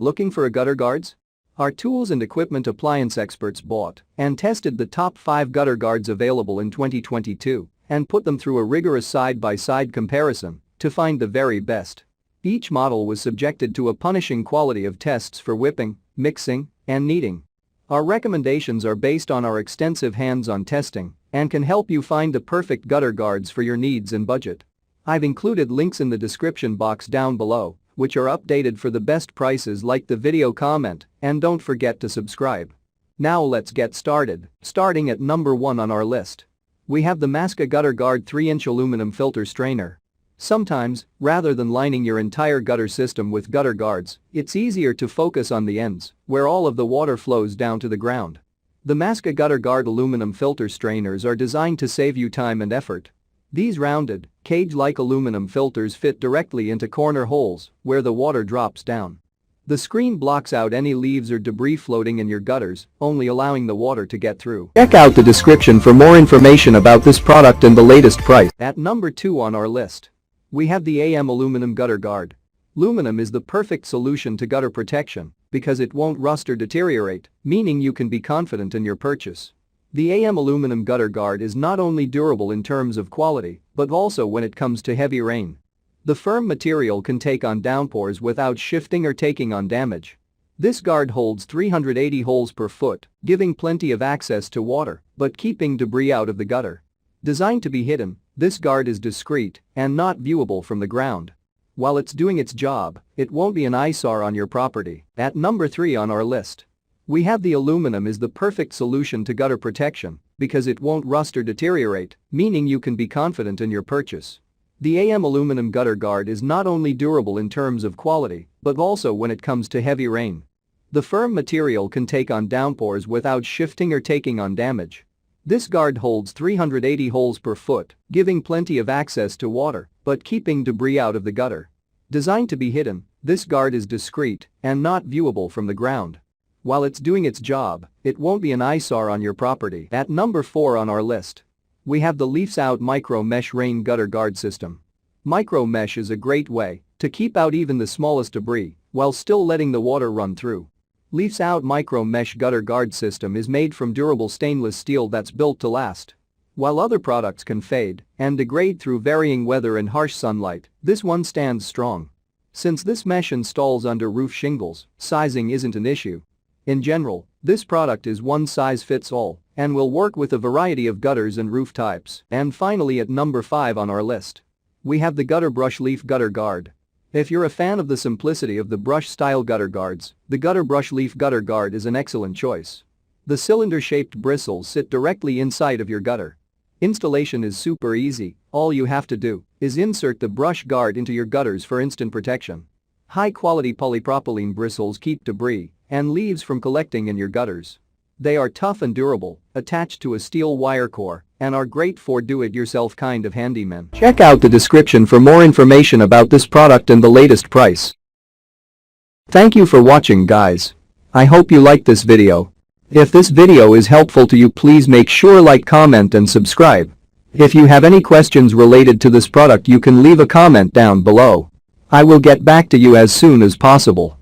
Looking for a gutter guards? Our tools and equipment appliance experts bought and tested the top 5 gutter guards available in 2022 and put them through a rigorous side-by-side comparison to find the very best. Each model was subjected to a punishing quality of tests for whipping, mixing, and kneading. Our recommendations are based on our extensive hands-on testing and can help you find the perfect gutter guards for your needs and budget. I've included links in the description box down below, which are updated for the best prices. Like the video, comment, and don't forget to subscribe. Now let's get started. Starting at number 1 on our list, we have the Masca Gutter Guard 3-inch aluminum filter strainer. Sometimes, rather than lining your entire gutter system with gutter guards, it's easier to focus on the ends, where all of the water flows down to the ground. The Masca Gutter Guard aluminum filter strainers are designed to save you time and effort. These rounded, cage-like aluminum filters fit directly into corner holes where the water drops down. The screen blocks out any leaves or debris floating in your gutters, only allowing the water to get through. Check out the description for more information about this product and the latest price. At number 2 on our list, we have the AM Aluminum Gutter Guard. Aluminum is the perfect solution to gutter protection because it won't rust or deteriorate, meaning you can be confident in your purchase. The AM Aluminum Gutter Guard is not only durable in terms of quality, but also when it comes to heavy rain. The firm material can take on downpours without shifting or taking on damage. This guard holds 380 holes per foot, giving plenty of access to water, but keeping debris out of the gutter. Designed to be hidden, this guard is discreet and not viewable from the ground. While it's doing its job, it won't be an eyesore on your property. At number 3 on our list, we have the aluminum is the perfect solution to gutter protection because it won't rust or deteriorate, meaning you can be confident in your purchase. The AM Aluminum Gutter Guard is not only durable in terms of quality, but also when it comes to heavy rain. The firm material can take on downpours without shifting or taking on damage. This guard holds 380 holes per foot, giving plenty of access to water, but keeping debris out of the gutter. Designed to be hidden, this guard is discreet and not viewable from the ground. While it's doing its job, it won't be an eyesore on your property. At number 4 on our list, we have the Leafs Out Micro Mesh Rain Gutter Guard System. Micro mesh is a great way to keep out even the smallest debris while still letting the water run through. Leafs Out Micro Mesh Gutter Guard System is made from durable stainless steel that's built to last. While other products can fade and degrade through varying weather and harsh sunlight, this one stands strong. Since this mesh installs under roof shingles, sizing isn't an issue. In general, this product is one size fits all and will work with a variety of gutters and roof types. And finally, at number 5 on our list, we have the Gutter Brush Leaf Gutter Guard. If you're a fan of the simplicity of the brush-style gutter guards, the Gutter Brush Leaf Gutter Guard is an excellent choice. The cylinder-shaped bristles sit directly inside of your gutter. Installation is super easy. All you have to do is insert the brush guard into your gutters for instant protection. High-quality polypropylene bristles keep debris and leaves from collecting in your gutters. They are tough and durable, attached to a steel wire core, and are great for do-it-yourself kind of handyman. Check out the description for more information about this product and the latest price. Thank you for watching, guys. I hope you liked this video. If this video is helpful to you, please make sure like, comment and subscribe. If you have any questions related to this product, you can leave a comment down below. I will get back to you as soon as possible.